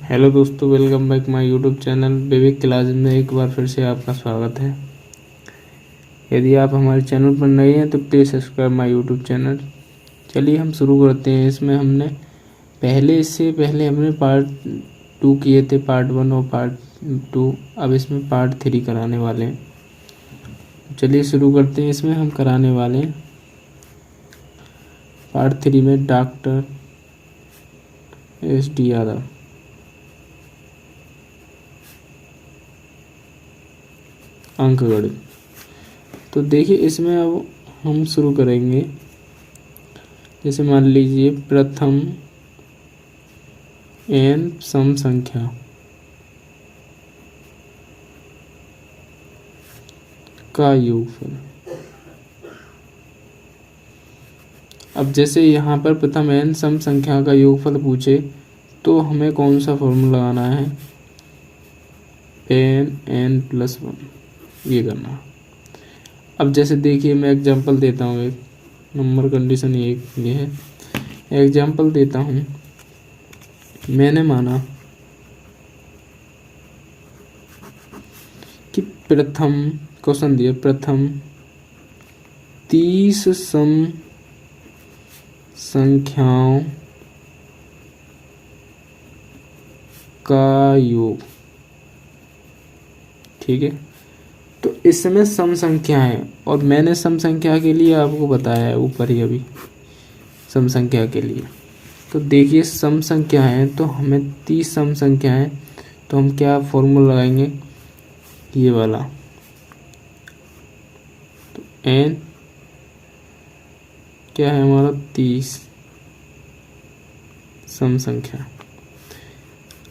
Hello दोस्तों, welcome back my YouTube channel baby class में एक बार फिर से आपका स्वागत है। यदि आप हमारे चैनल पर नए हैं तो please subscribe my YouTube channel. चलिए हम शुरू करते हैं। इसमें इससे पहले हमने पार्ट 2 किए थे, पार्ट 1 और पार्ट 2। अब इसमें पार्ट 3 कराने वाले हैं। चलिए शुरू करते हैं। इसमें हम कराने वाले हैं पार्ट 3 में डॉक्टर SD यादव। अंकगणित। तो देखिए इसमें अब हम शुरू करेंगे। जैसे मान लीजिए प्रथम n सम संख्या का योगफल। अब जैसे यहाँ पर प्रथम n सम संख्या का योगफल पूछे तो हमें कौन सा फॉर्मूला लगाना है? n+1 ये करना। अब जैसे देखिए मैं एग्जांपल देता हूँ। एक नंबर कंडीशन ये है। एग्जांपल देता हूँ। मैंने माना कि प्रथम क्वेश्चन दिया, प्रथम 30 सम संख्याओं का योग। ठीक है, तो इसमें सम संख्या है और मैंने सम संख्या के लिए आपको बताया है ऊपर ही अभी सम संख्या के लिए। तो देखिए सम संख्या है तो हमें 30 सम संख्या है तो हम क्या फॉर्मूला लगाएंगे? ये वाला। तो n क्या है हमारा? 30 सम संख्या।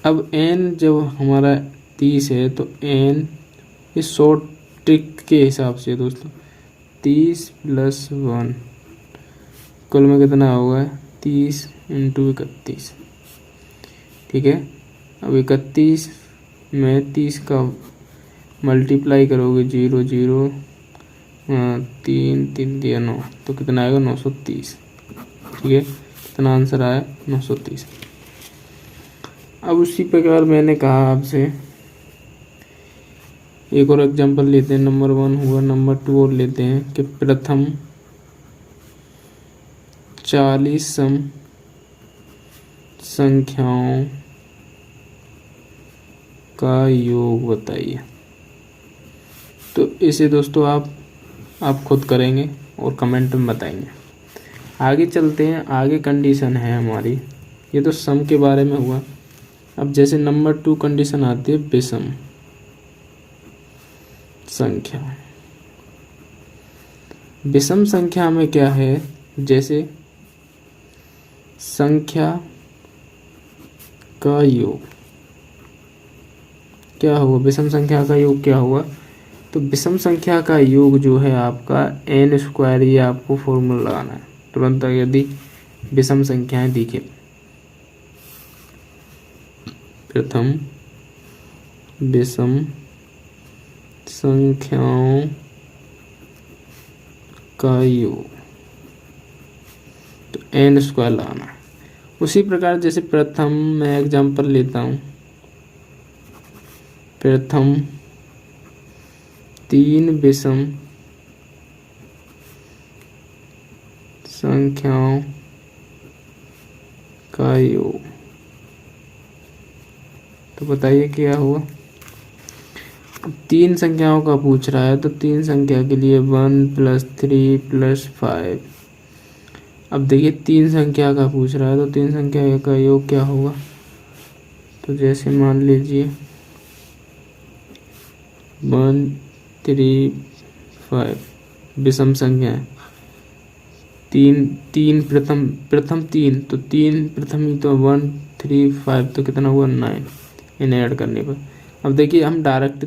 अब n जब हमारा 30 है तो n इस शॉर्ट ट्रिक के हिसाब से दोस्तों 30+1 कुल में कितना होगा? 30 × 31। ठीक है, अब 31 में 30 का मल्टीप्लाई करोगे 0 0 3 3 दिया 9 तो कितना आएगा? 930। ठीक है, कितना आंसर आया? 930। अब उसी प्रकार मैंने कहा आपसे एक और एग्जांपल लेते हैं। नंबर 1 हुआ, नंबर 2 और लेते हैं कि प्रथम 40 सम संख्याओं का योग बताइए। तो इसे दोस्तों आप खुद करेंगे और कमेंट में बताएंगे। आगे चलते हैं। आगे कंडीशन है हमारी, ये तो सम के बारे में हुआ। अब जैसे नंबर 2 कंडीशन आती है विषम संख्या। विषम संख्या में क्या है? जैसे संख्या का योग क्या हुआ? विषम संख्या का योग क्या हुआ? तो विषम संख्या का योग जो है आपका n²। ये आपको फॉर्मूला लगाना है तुरंत। यदि विषम संख्याएं दिखे, प्रथम विषम संख्याओं का योग तो n² लगाना है। उसी प्रकार जैसे प्रथम, मैं एग्जांपल लेता हूँ, प्रथम 3 विषम संख्याओं का योग। तो बताइए क्या हुआ? 3 संख्याओं का पूछ रहा है तो 3 संख्या के लिए 1 + 3 + 5। अब देखिए 3 संख्या का पूछ रहा है तो 3 संख्या का योग क्या होगा? तो जैसे मान लीजिए 1 3 5 विषम संख्या है। 3 प्रथम 3 तो 3 प्रथम ही तो 1 3 5 तो कितना हुआ? 9 इन्हें ऐड करने पर। अब देखिए हम डायरेक्ट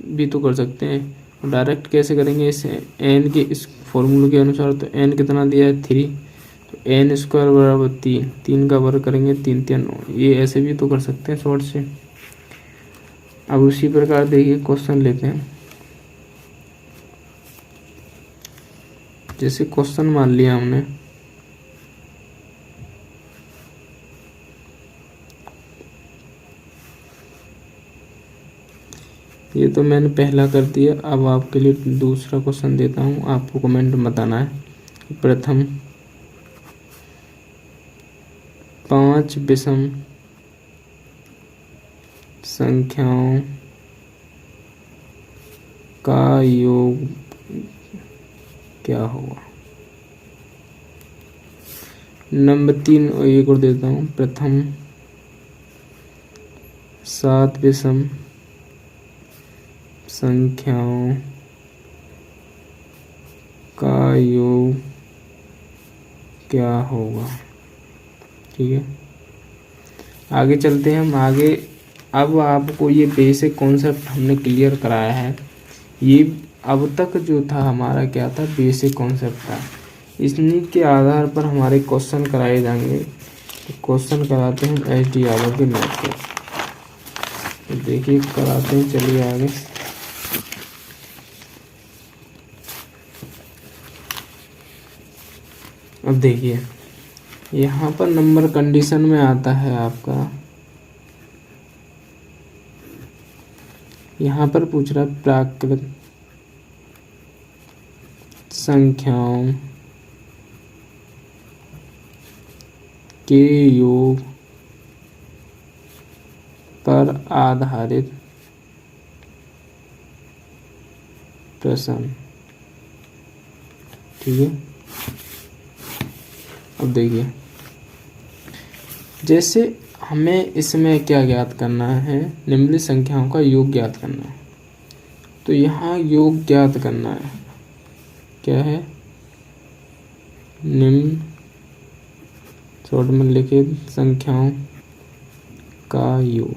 भी तो कर सकते हैं। डायरेक्ट कैसे करेंगे? इस n के इस फॉर्मूले के अनुसार तो n कितना दिया है? 3। तो n² बराबर 3। 3 का वर्ग करेंगे 3 3 9। ये ऐसे भी तो कर सकते हैं शॉर्ट से। अब उसी प्रकार देखिए क्वेश्चन लेते हैं। जैसे क्वेश्चन मान लिया हमने ये तो मैंने पहला कर दिया। अब आपके लिए दूसरा क्वेश्चन देता हूँ, आपको कमेंट में बताना है। प्रथम 5 विषम संख्याओं का योग क्या होगा। नंबर 3 एक और देता हूँ। प्रथम 7 विषम संख्याओं का योग क्या होगा। ठीक है, आगे चलते हैं हम आगे। अब आपको ये बेसिक कॉन्सेप्ट हमने क्लियर कराया है। ये अब तक जो था हमारा क्या था, बेसिक कॉन्सेप्ट था। इन्हीं के आधार पर हमारे क्वेश्चन कराए जाएंगे। तो क्वेश्चन कराते हैं एच.डी. यादव के मैथ के। तो देखिए कराते हैं, चलिए आगे। अब देखिए यहाँ पर नंबर कंडीशन में आता है आपका, यहाँ पर पूछ रहा है प्राकृत संख्याओं के योग पर आधारित प्रश्न। ठीक है, अब देखिए जैसे हमें इसमें क्या ज्ञात करना है, निम्नलिखित संख्याओं का योग ज्ञात करना है। तो यहाँ योग ज्ञात करना है, क्या है, निम्न शॉर्ट में लिखित संख्याओं का योग,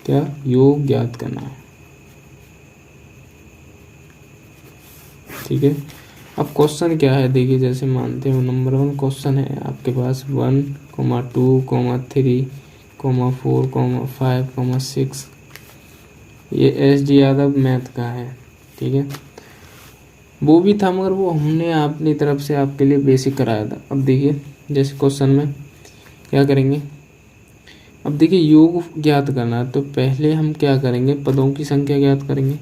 क्या योग ज्ञात करना है। ठीक है, अब क्वेश्चन क्या है देखिए, जैसे मानते हो नंबर 1 क्वेश्चन है आपके पास 1, 2, 3, 4, 5, 6। ये एच.डी. यादव मैथ का है। ठीक है, वो भी था मगर वो हमने अपनी तरफ से आपके लिए बेसिक कराया था। अब देखिए जैसे क्वेश्चन में क्या करेंगे, अब देखिए योग ज्ञात करना है। तो पहले हम क्या करेंगे, पदों की संख्या ज्ञात करेंगे।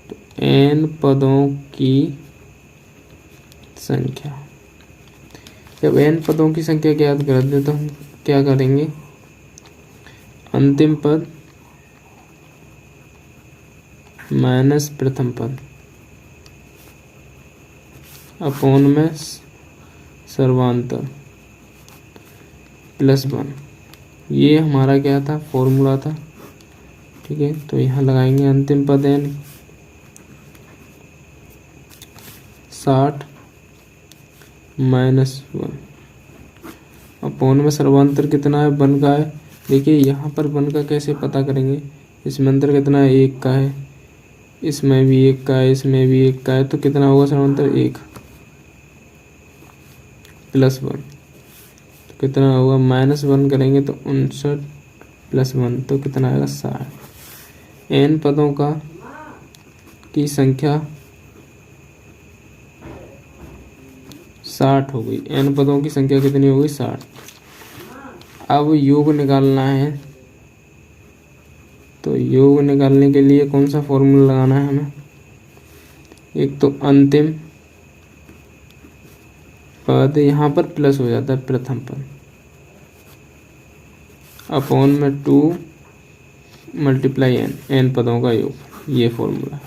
तो n पदों की संख्या, जब n पदों की संख्या ज्ञात कर दे तो हम क्या करेंगे, अंतिम पद माइनस प्रथम पद अपॉन में सर्वांतर प्लस 1। ये हमारा क्या था, फॉर्मूला था। ठीक है, तो यहाँ लगाएंगे अंतिम पद n 60 माइनस 1 अपॉन में सर्वांतर कितना है, 1 का है। देखिए यहाँ पर 1 का कैसे पता करेंगे, इसमें अंतर कितना है, 1 का है, इसमें भी 1 का है, इसमें भी 1 का है। तो कितना होगा सर्वांतर, 1 प्लस 1। तो कितना होगा, -1 करेंगे तो 59 प्लस 1 तो कितना आएगा, 60। n पदों का की संख्या 60 हो गई। n पदों की संख्या कितनी हो गई, 60। अब योग निकालना है। तो योग निकालने के लिए कौन सा फॉर्मूला लगाना है हमें, एक तो अंतिम पद यहाँ पर प्लस हो जाता है प्रथम पद अपॉन में 2 मल्टीप्लाई n पदों का योग, ये फॉर्मूला।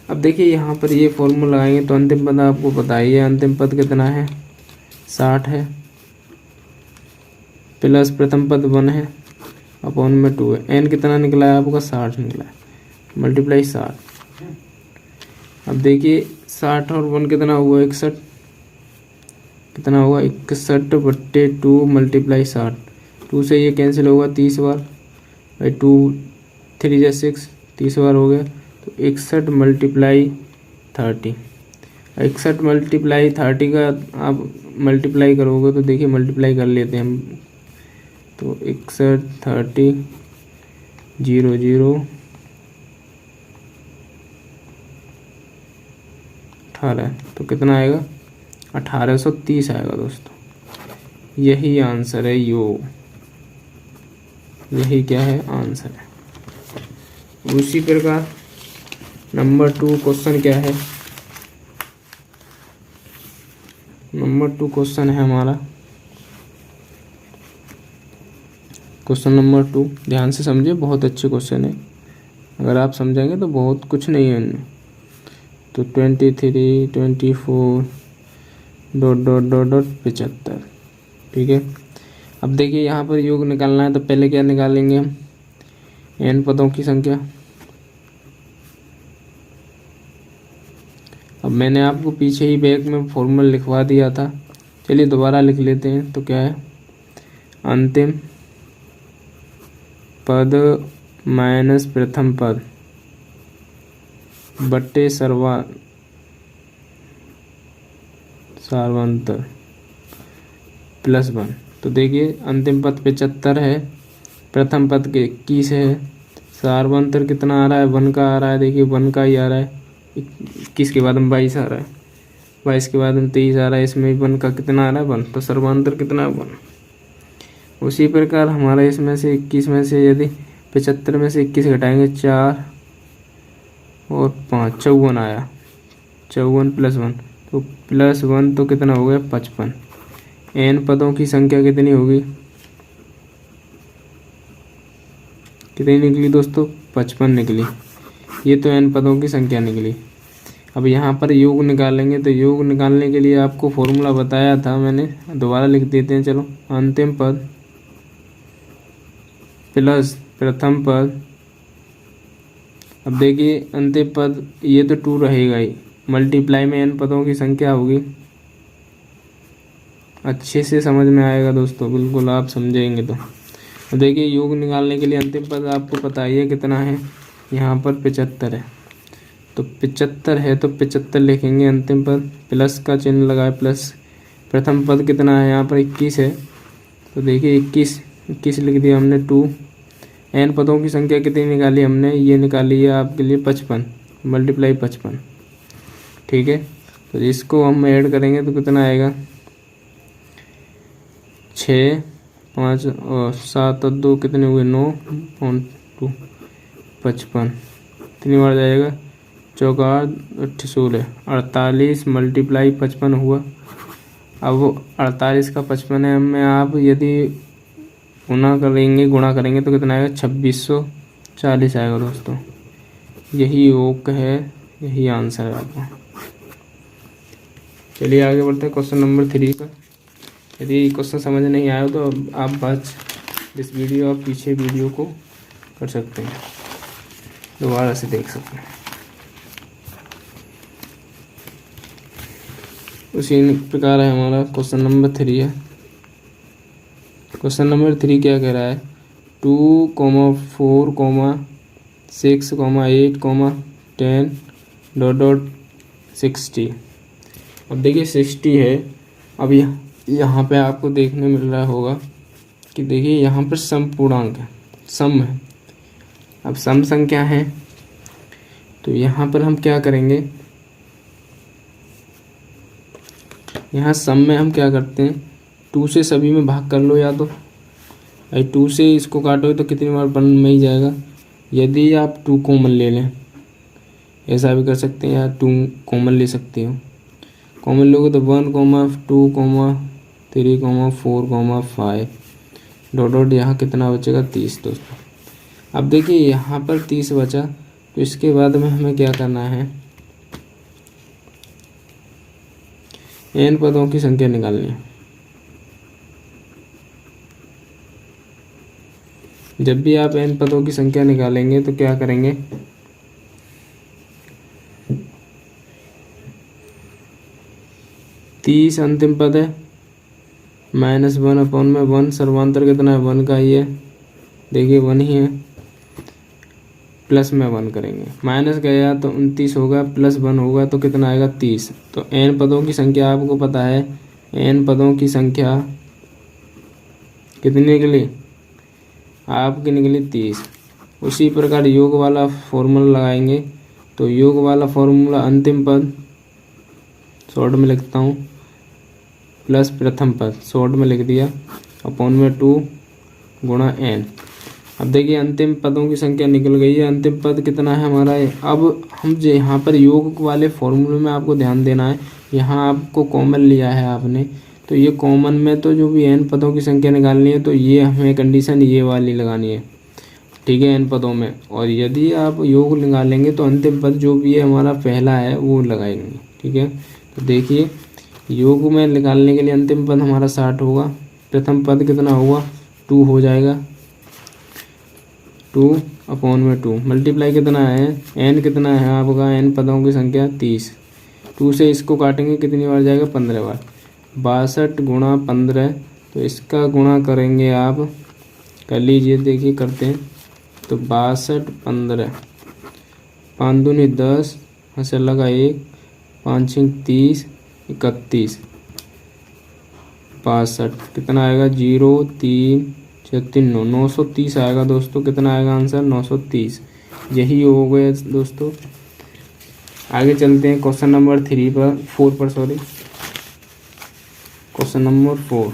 अब देखिए यहाँ पर ये फॉर्मूला लगाएंगे तो अंतिम पद आपको पता ही है, अंतिम पद कितना है, 60 है, प्लस प्रथम पद 1 है, अपॉन में 2 है। n कितना निकला है आपका, 60 निकला है, मल्टीप्लाई 60। अब देखिए 60 और 1 कितना हुआ, 61। कितना हुआ, 61/2 मल्टीप्लाई 60। 2 से ये कैंसिल होगा 30 बार, भाई 2 3 या 6, 30 बार हो गया। तो 61 मल्टीप्लाई 30, 61 मल्टीप्लाई 30 का आप मल्टीप्लाई करोगे तो देखिए मल्टीप्लाई कर लेते हैं हम। तो 61 30 0 0 18, तो कितना आएगा, 1830 आएगा दोस्तों। यही आंसर है योग, यही क्या है आंसर है। उसी प्रकार नंबर 2 क्वेश्चन क्या है, नंबर 2 क्वेश्चन है हमारा, क्वेश्चन नंबर 2 ध्यान से समझिए, बहुत अच्छे क्वेश्चन है, अगर आप समझेंगे तो बहुत कुछ नहीं है इनमें। तो 23, 24 डॉट डॉट डॉट डॉट 75, ठीक है। अब देखिए यहाँ पर योग निकालना है, तो पहले क्या निकालेंगे हम, n पदों की संख्या। अब मैंने आपको पीछे ही बैक में फॉर्मूला लिखवा दिया था, चलिए दोबारा लिख लेते हैं। तो क्या है, अंतिम पद माइनस प्रथम पद बट्टे सार्वंतर प्लस 1। तो देखिए अंतिम पद 75 है, प्रथम पद के 21 है, सार्वंतर कितना आ रहा है, 1 का आ रहा है, देखिए 1 का ही आ रहा है, 21 के बाद में 22 आ रहा है, 22 के बाद में 23 आ रहा है, इसमें 1 का कितना आ रहा है, 1। तो सर्वांतर कितना है, 1। उसी प्रकार हमारा इसमें से 21 में से यदि 75 में से 21 घटाएंगे 4 और 5 54 आया, 54 प्लस 1 तो प्लस 1 तो कितना हो गया 55। n पदों की संख्या कितनी होगी, कितनी निकली दोस्तों, 55 निकली। ये तो n पदों की संख्या निकली। अब यहाँ पर योग निकालेंगे, तो योग निकालने के लिए आपको फॉर्मूला बताया था मैंने, दोबारा लिख देते हैं। चलो, अंतिम पद प्लस प्रथम पद। अब देखिए अंतिम पद ये तो 2 रहेगा ही, मल्टीप्लाई में n पदों की संख्या होगी। अच्छे से समझ में आएगा दोस्तों, बिल्कुल आप समझेंगे तो देखिए योग निकालने के लिए अंतिम पद आपको पता ही है कितना है, यहाँ पर 75 है, तो 75 है तो 75 लिखेंगे अंतिम पद, प्लस का चिन्ह लगाए प्लस। प्रथम पद कितना है, यहाँ पर 21 है, तो देखिए 21 लिख दिया हमने 2। n पदों की संख्या कितनी निकाली हमने, ये निकाली है आपके लिए 55 मल्टीप्लाई 55, ठीक है। तो इसको हम ऐड करेंगे तो कितना आएगा, 6 5 और 7 और 2 कितने हुए, 9 और 2 55, कितनी बार जाएगा, 4 8 16 48 मल्टीप्लाई 55 हुआ। अब वो 48 का 55 है, में आप यदि गुणा करेंगे तो कितना आएगा, 2640 आएगा दोस्तों। यही योग है, यही आंसर है आपका। चलिए आगे बढ़ते हैं क्वेश्चन नंबर 3 पर। यदि क्वेश्चन समझ नहीं आया तो आप बस इस वीडियो और पीछे वीडियो को कर सकते हैं, दोबारा से देख सकते हैं। उसी प्रकार है हमारा क्वेश्चन नंबर 3 है। क्वेश्चन नंबर 3 क्या कह रहा है, 2, 4, 6, 8, 10 डॉट डॉट 60। अब देखिए 60 है। अब यहाँ पे आपको देखने मिल रहा होगा कि देखिए यहाँ पर सम पूर्णांक है, सम है। अब सम संख्या है तो यहाँ पर हम क्या करेंगे, यहाँ सम में हम क्या करते हैं, 2 से सभी में भाग कर लो, या तो 2 से इसको काटो तो कितनी बार 1 में ही जाएगा। यदि आप 2 कॉमन ले लें, ऐसा भी कर सकते हैं, या 2 कॉमन ले सकते हो। कॉमन लोगे तो 1, 2, 3, 4, 5 डॉट डॉट यहाँ कितना बचेगा, 30 दोस्तों। अब देखिए यहाँ पर 30 बचा, तो इसके बाद में हमें क्या करना है, n पदों की संख्या निकालनी है। जब भी आप n पदों की संख्या निकालेंगे तो क्या करेंगे, तीस अंतिम पद है, -1 अपॉन में 1, सर्वांतर कितना है, 1 का ही है, देखिए 1 ही है, प्लस में 1 करेंगे, माइनस गया तो 29 होगा, प्लस 1 होगा तो कितना आएगा, 30। तो n पदों की संख्या आपको पता है, n पदों की संख्या कितनी निकली, आपकी निकली 30। उसी प्रकार योग वाला फॉर्मूला लगाएंगे, तो योग वाला फॉर्मूला अंतिम पद शॉर्ट में लिखता हूँ, प्लस प्रथम पद शॉर्ट में लिख दिया, अपॉन में 2 गुणा n। अब देखिए अंतिम पदों की संख्या निकल गई है। अंतिम पद कितना है हमारा है। अब हम जो यहाँ पर योग वाले फॉर्मूले में आपको ध्यान देना है, यहाँ आपको कॉमन लिया है आपने, तो ये कॉमन में तो जो भी n पदों की संख्या निकालनी है तो ये हमें कंडीशन ये वाली लगानी है, ठीक है, n पदों में। और यदि आप योग निकालेंगे तो अंतिम पद जो भी है हमारा पहला है वो लगाएंगे, ठीक है। तो देखिए योग में निकालने के लिए अंतिम पद हमारा 60 होगा, प्रथम पद कितना होगा 2 हो जाएगा, 2/2 मल्टीप्लाई कितना है n कितना है आपका, n पदों की संख्या 30, 2 से इसको काटेंगे कितनी बार जाएगा 15 बार, 62 गुणा 15, तो इसका गुणा करेंगे आप, कर लीजिए, देखिए करते हैं, तो 62 15, 5 दूनी 10, हंसे लगा 1, 5 6 30, 31, 62 कितना आएगा 0 3 6 3 9, 930 आएगा दोस्तों। कितना आएगा आंसर 930, यही हो गया दोस्तों। आगे चलते हैं क्वेश्चन नंबर 4 पर, क्वेश्चन नंबर 4।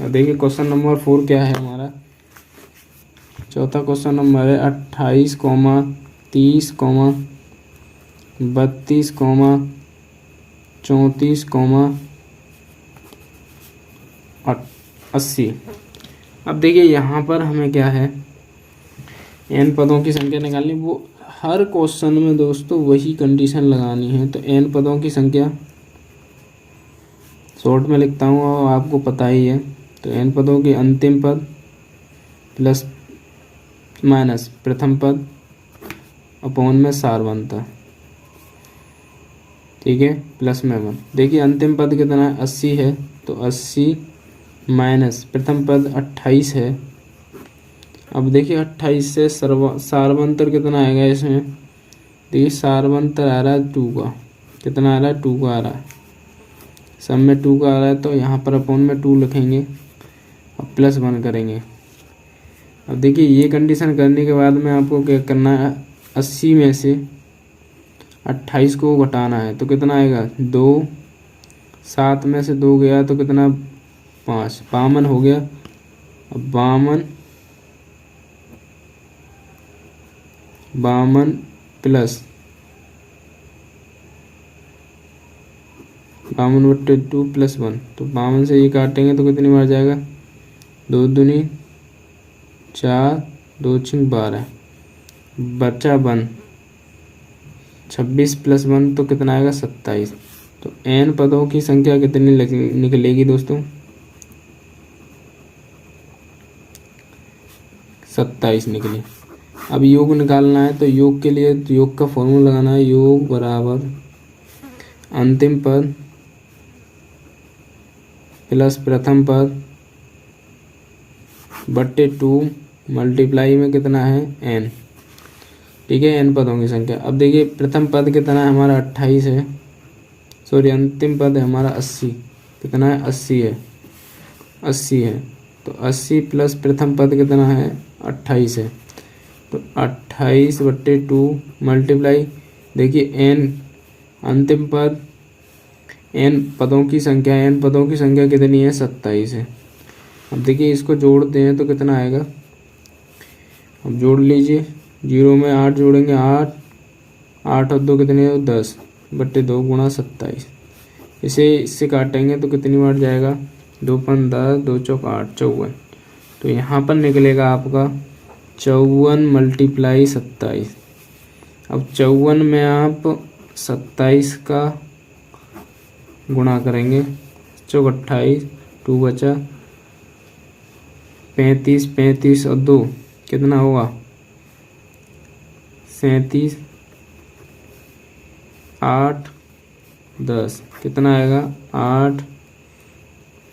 देखिए क्वेश्चन नंबर 4 क्या है हमारा, चौथा क्वेश्चन नंबर है 28, 30, 32, 34, 80। अब देखिए यहाँ पर हमें क्या है n पदों की संख्या निकालनी, वो हर क्वेश्चन में दोस्तों वही कंडीशन लगानी है। तो n पदों की संख्या शॉर्ट में लिखता हूँ और आपको पता ही है, तो n पदों के अंतिम पद प्लस माइनस प्रथम पद अपॉन में सारवंता, ठीक है, प्लस में 1। देखिए अंतिम पद कितना है 80 है, तो 80 माइनस प्रथम पद 28 है। अब देखिए 28 से सारवंतर कितना आएगा इसमें, देखिए सारवंतर आ रहा है 2 का, कितना आ रहा है 2 का आ रहा है, सब में 2 का आ रहा है, तो यहाँ पर अपॉन में 2 लिखेंगे और प्लस 1 करेंगे। अब देखिए ये कंडीशन करने के बाद में आपको क्या करना है, 80 में से 28 को घटाना है, तो कितना आएगा 2, 7 में से 2 गया तो कितना 5, 52 हो गया। अब 52 प्लस 52/2 प्लस 1, तो 52 से ये काटेंगे तो कितनी बार जाएगा, 2 दूनी 4, 2 6 12, बचा 1, 26 प्लस 1 तो कितना आएगा 27। तो n पदों की संख्या कितनी निकलेगी दोस्तों, 27 निकली। अब योग निकालना है, तो योग के लिए योग का फॉर्मूला लगाना है, योग बराबर अंतिम पद प्लस प्रथम पद बट्टे 2 मल्टीप्लाई में कितना है n, ठीक है, n पदों की संख्या। अब देखिए प्रथम पद कितना है हमारा 28 है, सॉरी अंतिम पद है हमारा 80, कितना है 80 है, 80 है, तो 80 प्लस प्रथम पद कितना है 28 है, तो 28/2 मल्टीप्लाई, देखिए n अंतिम पद n पदों की संख्या कितनी है 27 है। अब देखिए इसको जोड़ते हैं तो कितना आएगा, अब जोड़ लीजिए, 0 में 8 जोड़ेंगे 8, 8 और 2 कितने हो 10/2 गुणा 27, इससे काटेंगे तो कितनी बार जाएगा, 2 5 10, 2 चौक 8, 54। तो यहाँ पर निकलेगा आपका 54 मल्टीप्लाई 27। अब 54 में आप 27 का गुणा करेंगे, चौक 28, 2 बचा 35, 35 और 2 कितना होगा 37, 8 10 कितना आएगा 8,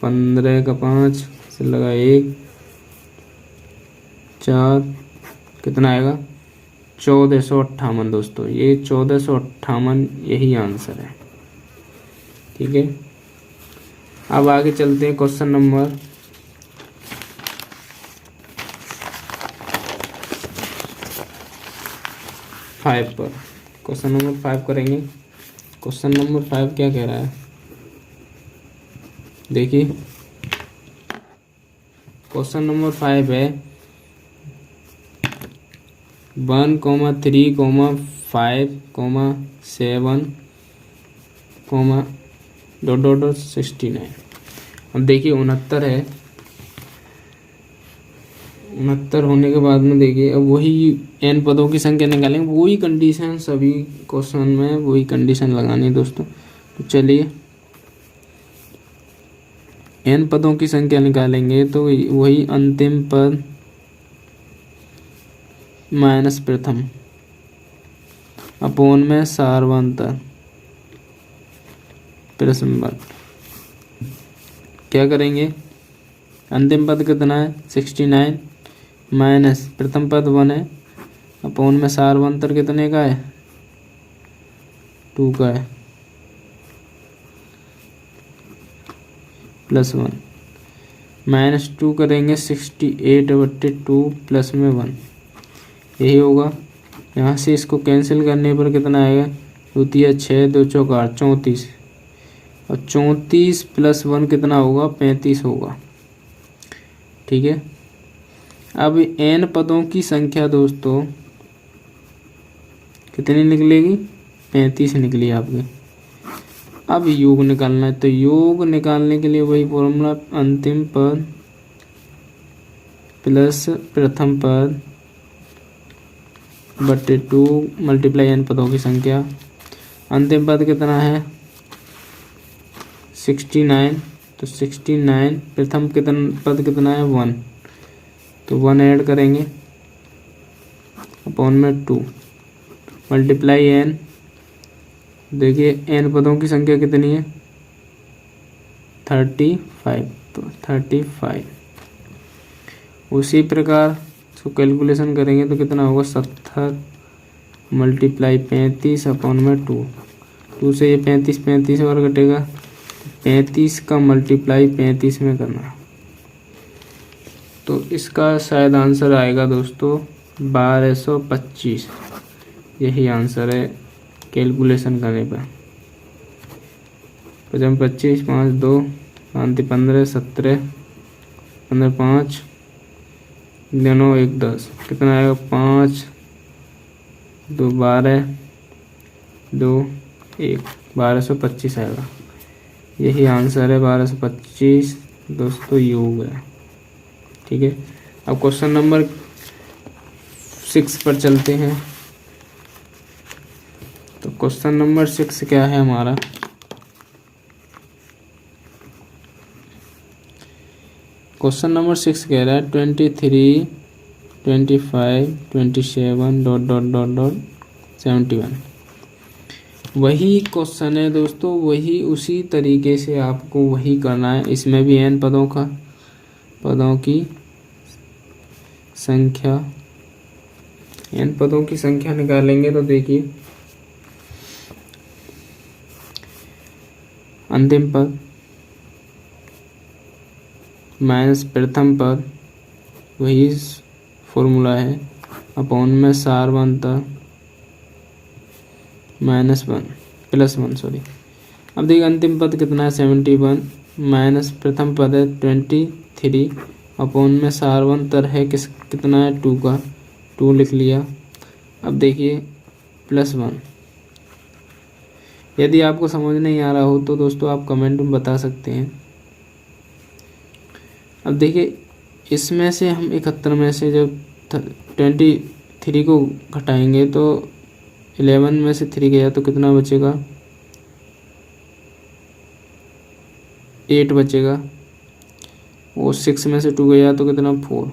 15 का 5 से लगा 1, 4 कितना आएगा 1458 दोस्तों, ये 1458 यही आंसर है, ठीक है। अब आगे चलते हैं क्वेश्चन नंबर 5 पर। क्वेश्चन नंबर 5 करेंगे। क्वेश्चन नंबर 5 क्या कह रहा है, देखिए क्वेश्चन नंबर 5 है 1,3,5,7,69। अब देखिए 69 है। 69 होने के बाद में देखिए अब वही n पदों की संख्या निकालेंगे, वही कंडीशन सभी क्वेश्चन में वही कंडीशन लगानी है दोस्तों। तो चलिए n पदों की संख्या निकालेंगे तो वही अंतिम पद माइनस प्रथम अपोन में सार्वंतर प्रथम। क्या करेंगे, अंतिम पद कितना है 69 माइनस प्रथम पद 1 है अपोन में सार्वंतर कितने का है 2 का है +1 -2 करेंगे 68/2 प्लस में 1 यही होगा। यहाँ से इसको कैंसिल करने पर कितना आएगा 2 × 6 2 × 4 34 और 34 + 1 कितना होगा 35 होगा। ठीक है, अब n पदों की संख्या दोस्तों कितनी निकलेगी 35 निकली आपकी। अब योग निकालना है, तो योग निकालने के लिए वही फॉर्मूला अंतिम पद प्लस प्रथम पद बटे 2 मल्टीप्लाई n पदों की संख्या। अंतिम पद कितना है 69, तो 69 प्रथम पद कितना है 1, तो 1 ऐड करेंगे अपॉन में 2 मल्टीप्लाई n। देखिए n पदों की संख्या कितनी है 35, तो 35। उसी प्रकार इसको कैलकुलेशन करेंगे तो कितना होगा 70 मल्टीप्लाई 35 अपॉन में 2 से ये 35 और कटेगा 35 का मल्टीप्लाई 35 में करना। तो इसका शायद आंसर आएगा दोस्तों 1225। यही आंसर है कैलकुलेशन करने पर। 55 25 5 2 5 15 17 15 5 9 1 10 कितना आएगा 5 2 12 2 1 1225 आएगा। यही आंसर है 1225 दोस्तों, योग है। ठीक है, अब क्वेश्चन नंबर 6 पर चलते हैं। तो क्वेश्चन नंबर 6 क्या है हमारा, क्वेश्चन नंबर 6 कह रहा है 23 25 27 ... 71। वही क्वेश्चन है दोस्तों, वही उसी तरीके से आपको वही करना है। इसमें भी n पदों की संख्या n पदों की संख्या निकालेंगे तो देखिए अंतिम पद माइनस प्रथम पद वही फॉर्मूला है अपॉन में सार्वंतर +1 सॉरी। अब देखिए अंतिम पद कितना है 71 माइनस प्रथम पद है 23 अपॉन में सार्वंतर है कितना है 2 का, 2 लिख लिया। अब देखिए +1। यदि आपको समझ नहीं आ रहा हो तो दोस्तों आप कमेंट में बता सकते हैं। अब देखिए इसमें से हम 71 में से जब 23 को घटाएंगे तो 11 में से 3 गया तो कितना बचेगा 8 बचेगा, और 6 में से 2 गया तो कितना 4।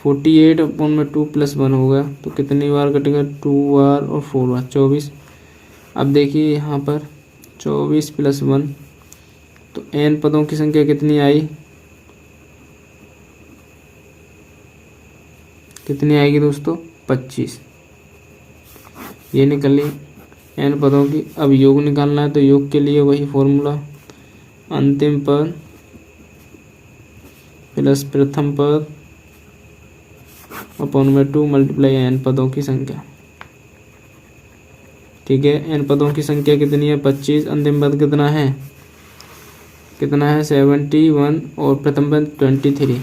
48 अपॉन में 2 + 1 होगा तो कितनी बार कटेगा 2 बार और 4 बार 24। अब देखिए यहाँ पर 24 + 1 तो n पदों की संख्या कितनी आई, कितनी आएगी दोस्तों 25। ये निकली n पदों की। अब योग निकालना है तो योग के लिए वही फॉर्मूला अंतिम पद प्लस प्रथम पद अपॉन में 2 मल्टीप्लाई n पदों की संख्या। ठीक है, n पदों की संख्या कितनी है 25, अंतिम पद कितना है 71 और प्रथम पद 23।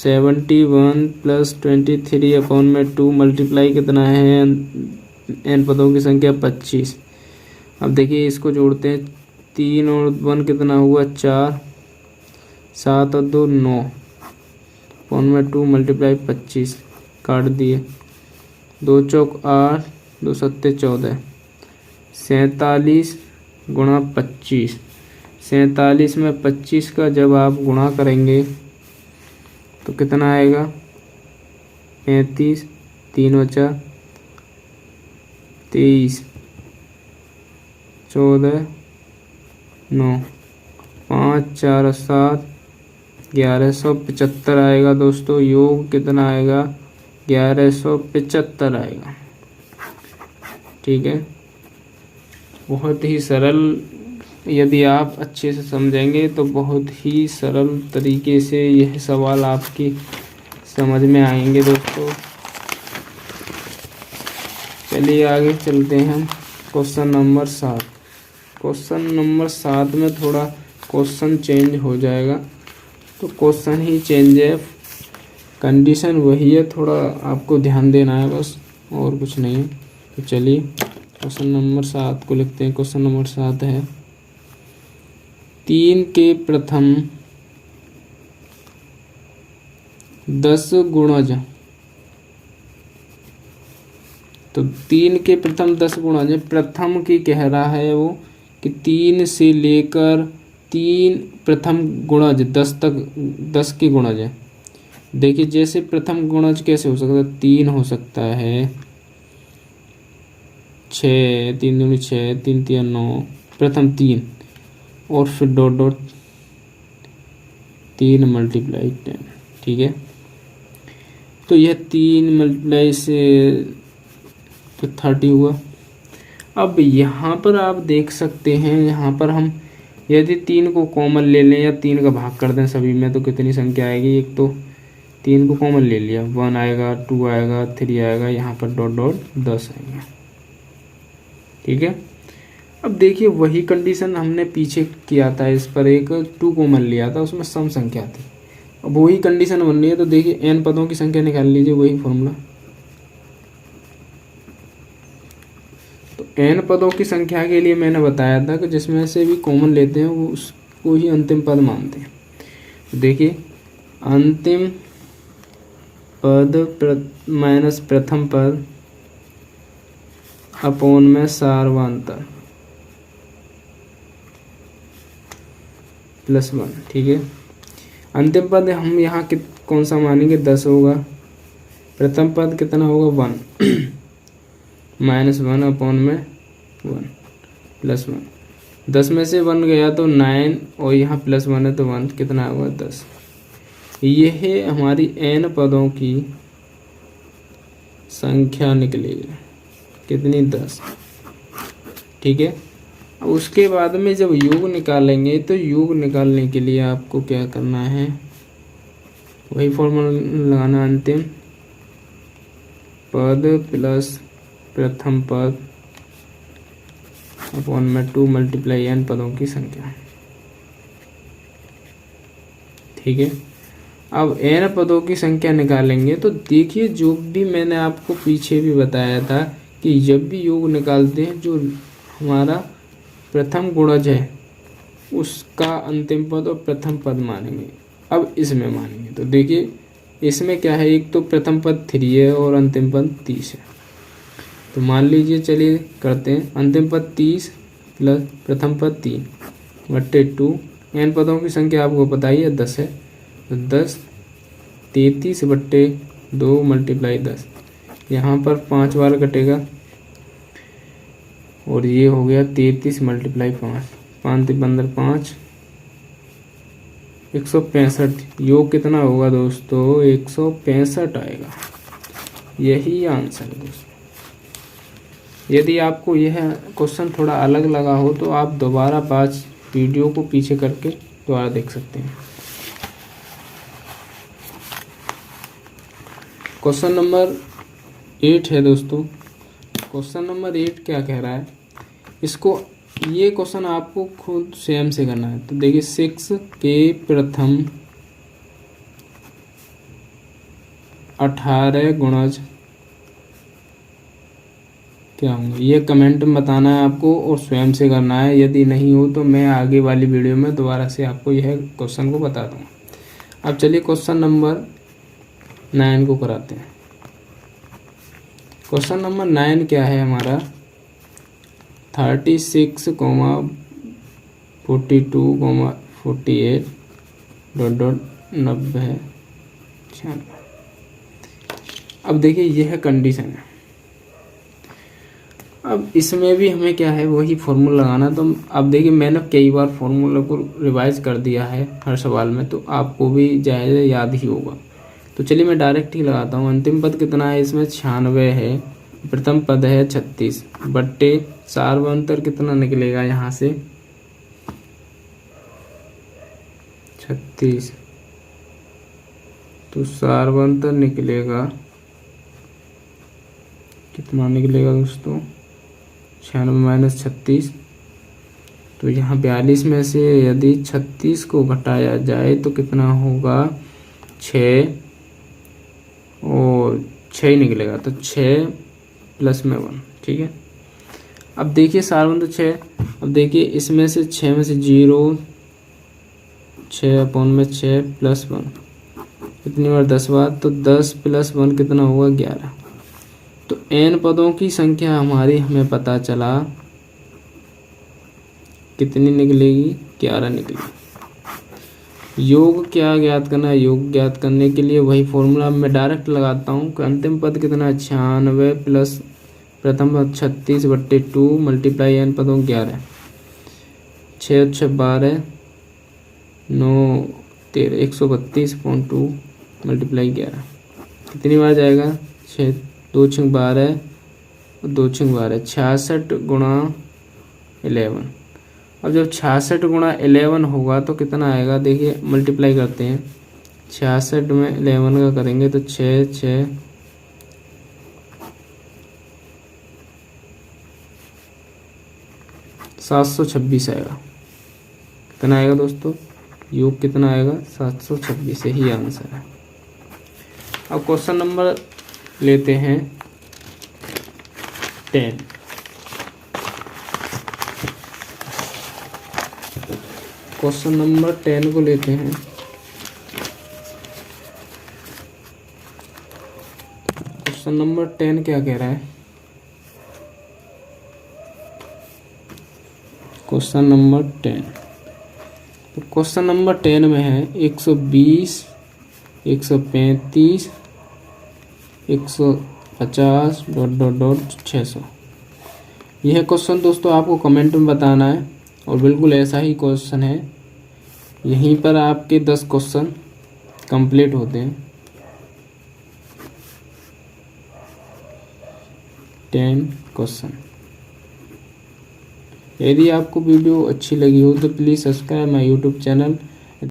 71 प्लस 23 अपॉन में 2 मल्टीप्लाई कितना है n पदों की संख्या 25। अब देखिए इसको जोड़ते हैं, 3 और 1 कितना हुआ 4, 7 और 2 9 अपॉन में 2 मल्टीप्लाई 25 काट दिए, 2 चौक 8, 2 सत्ते 14, 47 गुणा 25। 47 में 25 का जब आप गुणा करेंगे तो कितना आएगा 35, 3 बचा 23, 14, 9, 5 4 7, 1175 आएगा दोस्तों। योग कितना आएगा 1175 आएगा। ठीक है, बहुत ही सरल, यदि आप अच्छे से समझेंगे तो बहुत ही सरल तरीके से यह सवाल आपकी समझ में आएंगे दोस्तों। चलिए आगे चलते हैं हम क्वेश्चन नंबर 7। क्वेश्चन नंबर 7 में थोड़ा क्वेश्चन चेंज हो जाएगा, तो क्वेश्चन ही चेंज है, कंडीशन वही है, थोड़ा आपको ध्यान देना है बस, और कुछ नहीं है। तो चलिए क्वेश्चन नंबर 7 को लिखते हैं। क्वेश्चन नंबर 7 है 3 के प्रथम 10 गुणज। तो 3 के प्रथम 10 गुणज, प्रथम की कह रहा है वो कि 3 से लेकर 3 प्रथम गुणज 10 तक, 10 के गुणज है। देखिए जैसे प्रथम गुणज कैसे हो सकता है, 3 हो सकता है, 6, 3 दूनी 6, 3 3 9, प्रथम 3 और फिर डॉट डॉट 3 मल्टीप्लाई 10। ठीक है, तो यह 3 मल्टीप्लाई से तो 30 हुआ। अब यहाँ पर आप देख सकते हैं, यहाँ पर हम यदि 3 को कॉमन ले लें या 3 का भाग कर दें सभी में, तो कितनी संख्या आएगी। एक तो 3 को कॉमन ले लिया, 1 आएगा, 2 आएगा, 3 आएगा, यहाँ पर डॉट डॉट 10 आएगा। ठीक है, अब देखिए वही कंडीशन हमने पीछे किया था, इस पर एक 2 कॉमन लिया था, उसमें सम संख्या थी। अब वही कंडीशन बन रही है, तो देखिए n पदों की संख्या निकाल लीजिए, वही फॉर्मूला। तो n पदों की संख्या के लिए मैंने बताया था कि जिसमें से भी कॉमन लेते हैं वो उसको ही अंतिम पद मानते हैं। तो देखिए अंतिम पद माइनस प्रथम पद अपॉन में सार्वंतर प्लस 1। ठीक है, अंतिम पद हम यहाँ कौन सा मानेंगे, 10 होगा। प्रथम पद कितना होगा 1 माइनस 1 अपॉन में 1 प्लस 1। 10 में से 1 गया तो 9 और यहाँ प्लस 1 है तो 1 कितना होगा 10। ये है हमारी n पदों की संख्या निकलेगी, कितनी 10। ठीक है, अब उसके बाद में जब योग निकालेंगे तो योग निकालने के लिए आपको क्या करना है, वही फॉर्मूला लगाना, अंतिम पद प्लस प्रथम पद अपॉन में 2 मल्टीप्लाई n पदों की संख्या। ठीक है, अब n पदों की संख्या निकालेंगे तो देखिए जो भी मैंने आपको पीछे भी बताया था कि जब भी योग निकालते हैं जो हमारा प्रथम गुणज है उसका अंतिम पद और प्रथम पद मानेंगे। अब इसमें मानेंगे तो देखिए इसमें क्या है, एक तो प्रथम पद 3 है और अंतिम पद 30 है। तो मान लीजिए, चलिए करते हैं, अंतिम पद 30 प्लस प्रथम पद 3 बट्टे 2। n पदों की संख्या आपको पता ही है 10 है, तो 10 33 बट्टे 2 मल्टीप्लाई 10। यहाँ पर 5 बार कटेगा और ये हो गया 33 मल्टीप्लाई 5, 5 15 5 165। योग कितना होगा दोस्तों 165 आएगा। यही आंसर है दोस्तों। यदि आपको यह क्वेश्चन थोड़ा अलग लगा हो तो आप दोबारा 5 वीडियो को पीछे करके दोबारा देख सकते हैं। क्वेश्चन नंबर 8 है दोस्तों। क्वेश्चन नंबर 8 क्या कह रहा है, इसको ये क्वेश्चन आपको खुद स्वयं से करना है। तो देखिए 6 के प्रथम 18 गुणा क्या होंगे, ये कमेंट में बताना है आपको और स्वयं से करना है। यदि नहीं हो तो मैं आगे वाली वीडियो में दोबारा से आपको यह क्वेश्चन को बता दूँगा। अब चलिए क्वेश्चन नंबर 9 को कराते हैं। क्वेश्चन नंबर 9 क्या है हमारा, 36, 42, 48 ... 90 है 96। अब देखिए यह कंडीशन है। अब इसमें भी हमें क्या है, वही फॉर्मूला लगाना। तो अब देखिए मैंने कई बार फॉर्मूला को रिवाइज कर दिया है हर सवाल में, तो आपको भी जायज़ याद ही होगा। तो चलिए मैं डायरेक्ट ही लगाता हूँ। अंतिम पद कितना है इसमें, 96 है। प्रथम पद है 36 बट्टे सार्वंतर कितना निकलेगा यहाँ से, 36। तो सार्वंतर निकलेगा, कितना निकलेगा दोस्तों, 96 - 36। तो यहाँ 42 में से यदि 36 को घटाया जाए तो कितना होगा, 6 और 6 ही निकलेगा। तो 6 + 1, ठीक है। अब देखिए सार्वंतर 6। अब देखिए इसमें से 6 में से 0, 6/6 + 1 कितनी बार, 10 बार। तो 10 + 1 कितना होगा, 11। तो n पदों की संख्या हमारी हमें पता चला कितनी निकलेगी, 11 निकलेगी। योग क्या ज्ञात करना है, योग ज्ञात करने के लिए वही फॉर्मूला मैं डायरेक्ट लगाता हूँ कि अंतिम पद कितना है, 96 प्लस प्रथम पद 36 बट्टे 2 मल्टीप्लाई n पदों 11, 6 × 12, 9 13, 132.2 मल्टीप्लाई 11 कितनी बार जाएगा, 6 2 × 12 और 2 × 12, 66 × 11। अब जब 66 × 11 होगा तो कितना आएगा, देखिए मल्टीप्लाई करते हैं। 66 में 11 का करेंगे तो 6 6 726 आएगा। कितना आएगा दोस्तों, योग कितना आएगा, 726 ही आंसर है। अब क्वेश्चन नंबर लेते हैं 10। क्वेश्चन नंबर 10 को लेते हैं। क्वेश्चन नंबर 10 क्या कह रहा है, क्वेश्चन नंबर 10। तो क्वेश्चन नंबर 10 में है 120, 135, 150 ... 600। यह क्वेश्चन दोस्तों आपको कमेंट में बताना है और बिल्कुल ऐसा ही क्वेश्चन है। यहीं पर आपके 10 क्वेश्चन कंप्लीट होते हैं। 10 क्वेश्चन। यदि आपको वीडियो अच्छी लगी हो तो please subscribe my YouTube channel